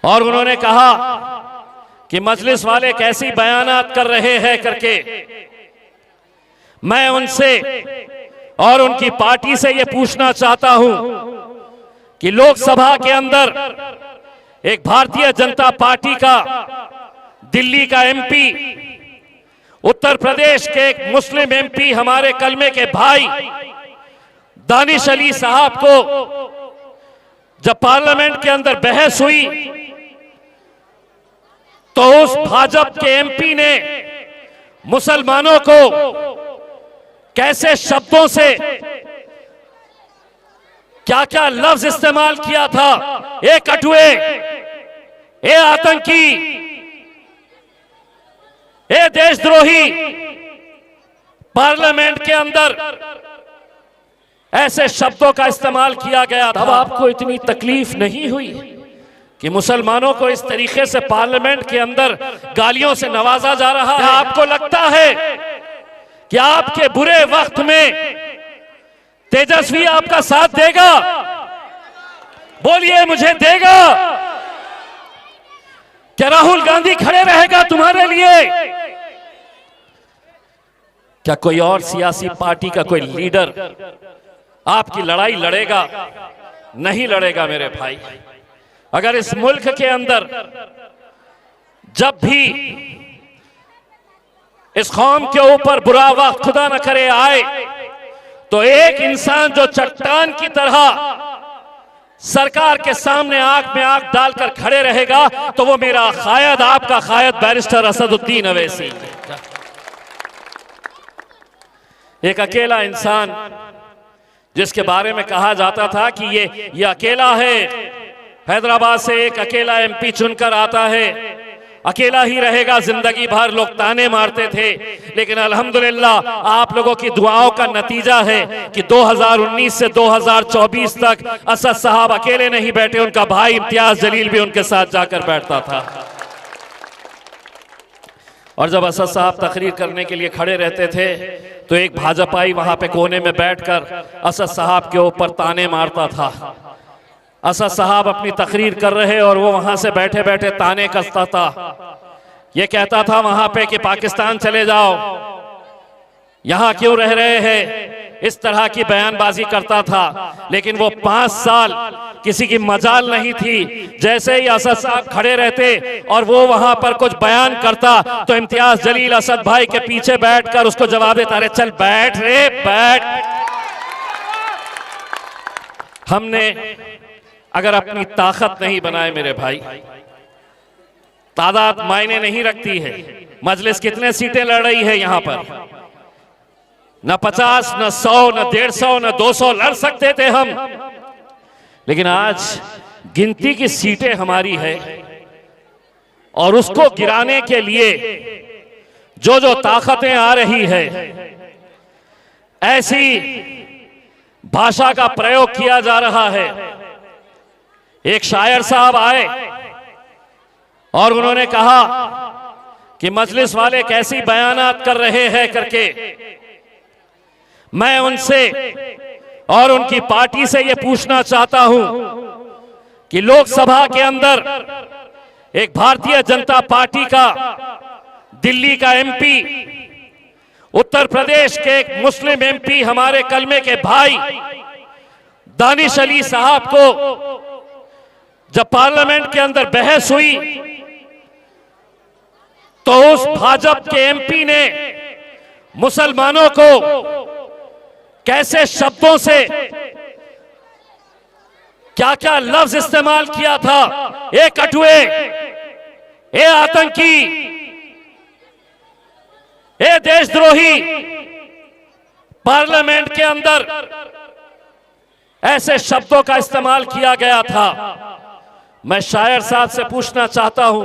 और उन्होंने कहा कि मजलिस वाले कैसी बयानात कर रहे हैं करके। मैं उनसे और उनकी पार्टी से ये पूछना चाहता हूं कि लोकसभा के अंदर एक भारतीय जनता पार्टी का दिल्ली का एमपी, उत्तर प्रदेश के एक मुस्लिम एमपी, हमारे कलमे के भाई दानिश अली साहब को जब पार्लियामेंट के अंदर बहस हुई तो उस भाजपा के एमपी ने मुसलमानों को कैसे शब्दों से क्या क्या लफ्ज इस्तेमाल किया था, ए कटुए, ए आतंकी, ए देशद्रोही। पार्लियामेंट के अंदर ऐसे शब्दों का इस्तेमाल किया गया था। अब आपको इतनी तकलीफ नहीं हुई कि मुसलमानों को इस तरीके से पार्लियामेंट के अंदर गालियों से नवाजा जा रहा है? आपको लगता है कि आपके बुरे वक्त में तेजस्वी आपका साथ देगा? बोलिए, मुझे देगा? क्या राहुल गांधी खड़े रहेगा तुम्हारे लिए? क्या कोई और सियासी पार्टी का कोई लीडर आपकी लड़ाई लड़ेगा? नहीं लड़ेगा मेरे भाई। अगर इस मुल्क के अंदर जब भी इस कौम के ऊपर बुरा वक्त खुदा न करे आए तो एक इंसान जो चट्टान की तरह सरकार के सामने आंख में आंख डालकर खड़े रहेगा तो वो मेरा कायद, आपका कायद बैरिस्टर असदुद्दीन अवैसी। एक अकेला इंसान जिसके बारे में कहा जाता था कि ये अकेला है, हैदराबाद से एक अकेला एमपी चुनकर आता है, अकेला ही रहेगा जिंदगी भर, लोग ताने मारते थे। लेकिन अल्हम्दुलिल्लाह आप लोगों की दुआओं का नतीजा है कि 2019 से 2024 तक असद साहब अकेले नहीं बैठे, उनका भाई इम्तियाज जलील भी उनके साथ जाकर बैठता था। और जब असद साहब तकरीर करने के लिए खड़े रहते थे तो एक भाजपाई वहां पे कोने में बैठकर असद साहब के ऊपर ताने मारता था। असद साहब अपनी तकरीर कर रहे और वो वहां से बैठे बैठे ताने कसता था। ये कहता था वहां पे कि पाकिस्तान चले जाओ, यहां क्यों रह रहे हैं, इस तरह की बयानबाजी करता था। लेकिन वो 5 साल किसी की मजाल नहीं थी। जैसे ही असद साहब खड़े रहते और वो वहां पर कुछ बयान करता तो इम्तियाज जलील असद भाई के पीछे बैठकर उसको जवाब देता, अरे चल बैठ रे बैठ। हमने अगर अपनी ताकत नहीं बनाए मेरे भाई, तादाद मायने नहीं रखती है। मजलिस कितने सीटें लड़ रही है यहां पर? न 50, न 100, न 150, न 200 लड़ सकते थे हम, लेकिन आज गिनती की सीटें हमारी है और उसको गिराने के लिए जो जो ताकतें आ रही है, ऐसी भाषा का प्रयोग किया जा रहा है। एक शायर साहब आए और उन्होंने कहा कि मजलिस वाले कैसी बयानात कर रहे हैं करके। मैं उनसे और उनकी पार्टी से यह पूछना चाहता हूं कि लोकसभा के अंदर एक भारतीय जनता पार्टी का दिल्ली का एमपी, उत्तर प्रदेश के एक मुस्लिम एमपी, हमारे कलमे के भाई दानिश अली साहब को जब पार्लियामेंट के अंदर बहस हुई तो उस भाजपा के एमपी ने मुसलमानों को कैसे शब्दों से क्या क्या लफ्ज इस्तेमाल किया था, ए कटुए, ए आतंकी, ए देशद्रोही। पार्लियामेंट के अंदर ऐसे शब्दों का इस्तेमाल किया गया था। मैं शायर साहब से पूछना चाहता हूं,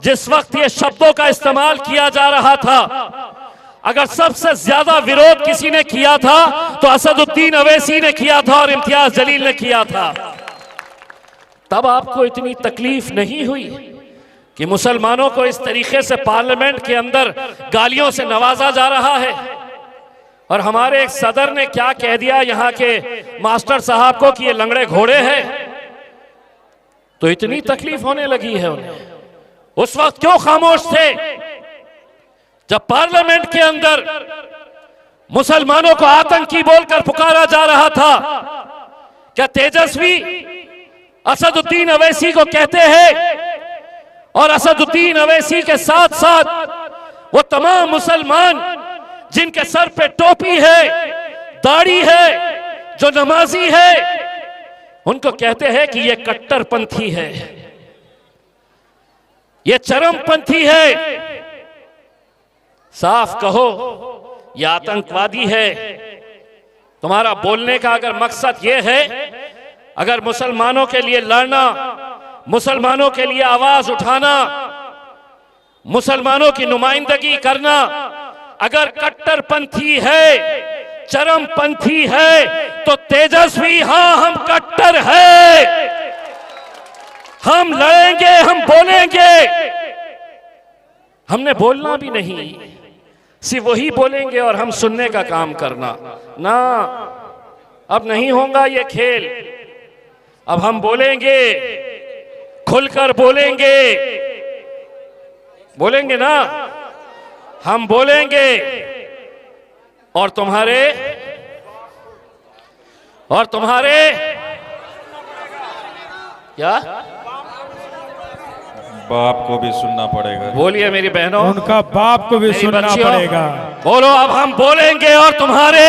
जिस वक्त ये शब्दों का इस्तेमाल किया जा रहा था, अगर सबसे ज्यादा विरोध किसी ने किया था तो असदुद्दीन अवैसी ने किया था और इम्तियाज जलील ने किया था। तब आपको इतनी तकलीफ नहीं हुई कि मुसलमानों को इस तरीके से पार्लियामेंट के अंदर गालियों से नवाजा जा रहा है। और हमारे एक सदर ने क्या कह दिया यहाँ के मास्टर साहब को कि ये लंगड़े घोड़े हैं। तो इतनी तकलीफ होने लगी है उन्हें। उस वक्त क्यों खामोश थे जब पार्लियामेंट के अंदर मुसलमानों को आतंकी बोलकर पुकारा जा रहा था? क्या तेजस्वी असदुद्दीन अवैसी को कहते हैं? और असदुद्दीन अवैसी के साथ साथ वो तमाम मुसलमान जिनके सर पे टोपी है, दाढ़ी है, जो नमाजी है, उनको कहते हैं कि ये कट्टरपंथी है, ये चरमपंथी है। साफ कहो ये आतंकवादी है। तुम्हारा बोलने का अगर मकसद ये है, अगर मुसलमानों के लिए लड़ना, मुसलमानों के लिए आवाज उठाना, मुसलमानों की नुमाइंदगी करना अगर कट्टरपंथी है, चरमपंथी है, तो तेजस्वी हाँ हम कट्टर है, हम लड़ेंगे, हम बोलेंगे। हमने बोलना भी नहीं, सिर्फ वही बोलेंगे और हम सुनने का काम करना ना। अब नहीं होगा ये खेल। अब हम बोलेंगे, खुलकर बोलेंगे, बोलेंगे ना, हम बोलेंगे। और तुम्हारे क्या बाप को भी सुनना पड़ेगा। बोलिए मेरी बहनों, उनका बाप को भी सुनना पड़ेगा। बोलो अब हम बोलेंगे और तुम्हारे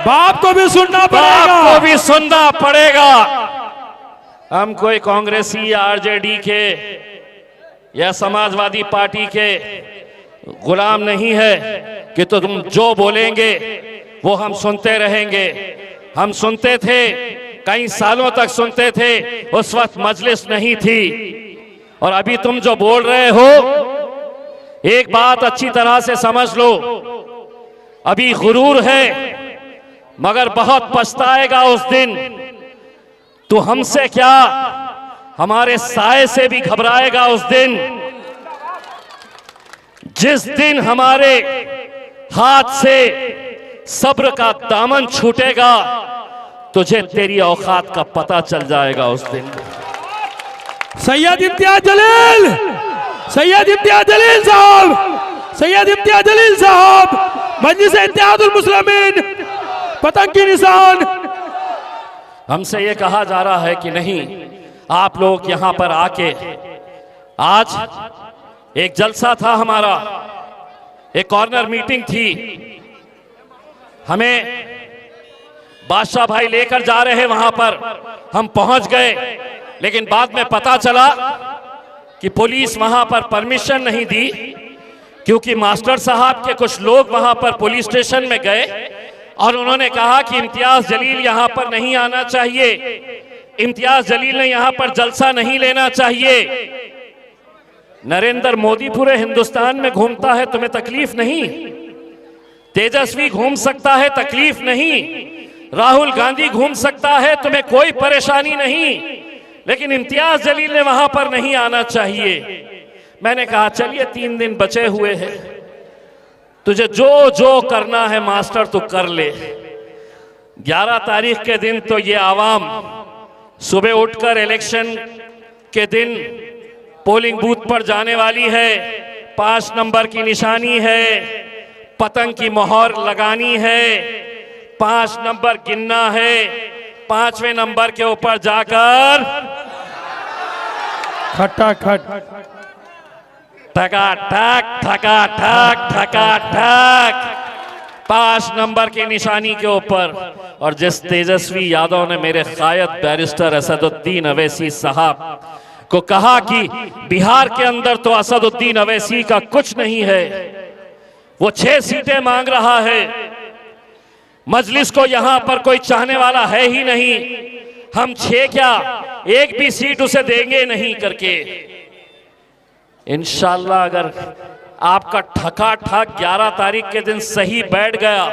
बाप को भी सुनना पड़ेगा, बाप को भी सुनना पड़ेगा। हम कोई कांग्रेसी या आरजेडी के या समाजवादी पार्टी के गुलाम नहीं है कि तो तुम जो बोलेंगे वो हम सुनते रहेंगे। हम सुनते थे, कई सालों तक सुनते थे, उस वक्त मजलिस नहीं थी। और अभी तुम जो बोल रहे हो, एक बात अच्छी तरह से समझ लो, अभी गुरूर है मगर बहुत पछताएगा उस दिन। तू हमसे क्या, हमारे साए से भी घबराएगा उस दिन। जिस दिन हमारे हाथ से सब्र का दामन छूटेगा, तुझे तेरी औकात का पता चल जाएगा उस दिन। सैयद इम्तियाज जलील, सैयद इम्तियाज जलील साहब, सैयद इम्तियाज जलील साहब, मजलिस इत्तेहादुल मुस्लिमीन, पतंग की निशान। हमसे ये कहा जा रहा है कि नहीं, आप लोग यहां पर आके, आज एक जलसा था हमारा, एक कॉर्नर मीटिंग थी, हमें बादशाह भाई लेकर जा रहे हैं वहां पर, हम पहुंच गए, लेकिन बाद में पता चला कि पुलिस वहां पर परमिशन नहीं दी, क्योंकि मास्टर साहब के कुछ लोग वहां पर पुलिस स्टेशन में गए और उन्होंने कहा कि इम्तियाज जलील यहां पर नहीं आना चाहिए, इम्तियाज जलील ने यहां पर जलसा नहीं लेना चाहिए। नरेंद्र मोदी पूरे हिंदुस्तान में घूमता है, तुम्हें तकलीफ नहीं? तेजस्वी घूम सकता है, तकलीफ नहीं? राहुल गांधी घूम सकता है, तुम्हें कोई परेशानी नहीं? लेकिन इम्तियाज जलील ने वहां पर नहीं आना चाहिए। मैंने कहा चलिए 3 दिन बचे हुए हैं, तुझे जो जो करना है मास्टर तू कर ले। 11 तारीख के दिन तो ये आवाम सुबह उठकर इलेक्शन के दिन पोलिंग बूथ पर जाने वाली है, 5 नंबर की निशानी है, पतंग की मोहर लगानी है, 5 नंबर गिनना है, 5वें नंबर के ऊपर जाकर खटाखट ठका ठक ठका ठक ठका ठक 5 नंबर की निशानी के ऊपर। और जिस तेजस्वी यादव ने मेरे कायद बैरिस्टर असदुद्दीन अवैसी साहब को कहा कि बिहार के अंदर तो असदुद्दीन अवैसी का कुछ नहीं है, वो 6 सीटें मांग रहा है, मजलिस को यहां पर कोई चाहने वाला है ही नहीं, हम 6 क्या 1 भी सीट उसे देंगे नहीं करके। इंशाल्लाह अगर आपका ठका ठक 11 तारीख के दिन सही बैठ गया,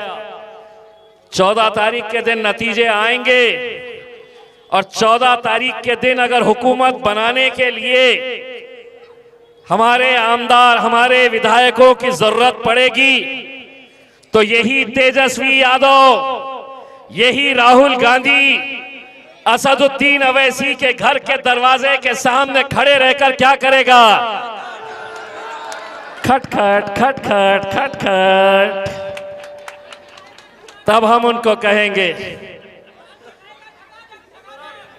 14 तारीख के दिन नतीजे आएंगे और 14 तारीख के दिन अगर हुकूमत बनाने के लिए हमारे आमदार, हमारे विधायकों की जरूरत पड़ेगी, तो यही तेजस्वी यादव, यही राहुल गांधी, असदुद्दीन अवैसी के घर के दरवाजे के सामने खड़े रहकर क्या करेगा? खटखट खटखट खटखट। तब हम उनको कहेंगे,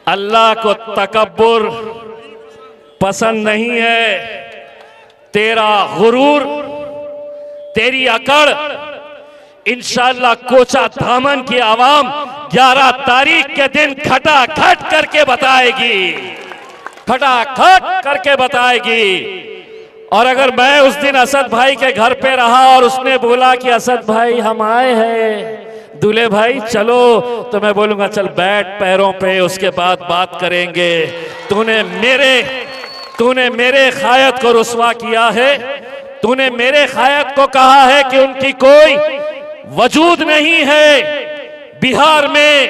अल्लाह को तकब्बुर पसंद नहीं है, तेरा गुरूर, तेरी अकड़ इंशाअल्लाह कोचा धामन की आवाम 11 तारीख के दिन खटाखट करके बताएगी, खटाखट करके बताएगी। और अगर मैं उस दिन असद भाई के घर पे रहा और उसने बोला कि असद भाई हम आए हैं, दूल्हे भाई चलो, तो मैं बोलूंगा चल बैठ पैरों पे, उसके बाद बात करेंगे। तूने मेरे खायत को रुस्वा किया है, तूने मेरे खायत को कहा है कि उनकी कोई वजूद नहीं है बिहार में।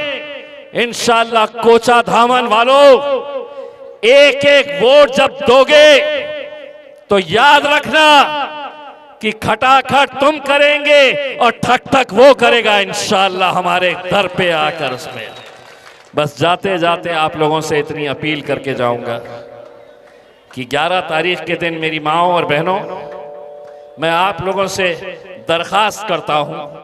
इंशाअल्लाह कोचा धामन वालों, एक एक वोट जब दोगे तो याद रखना कि खटाखट तुम करेंगे और ठक ठक वो करेगा इंशाअल्लाह हमारे दर पे आकर। उसमें बस जाते जाते आप लोगों से इतनी अपील करके जाऊंगा कि 11 तारीख के दिन मेरी माओ और बहनों, मैं आप लोगों से दरखास्त करता हूं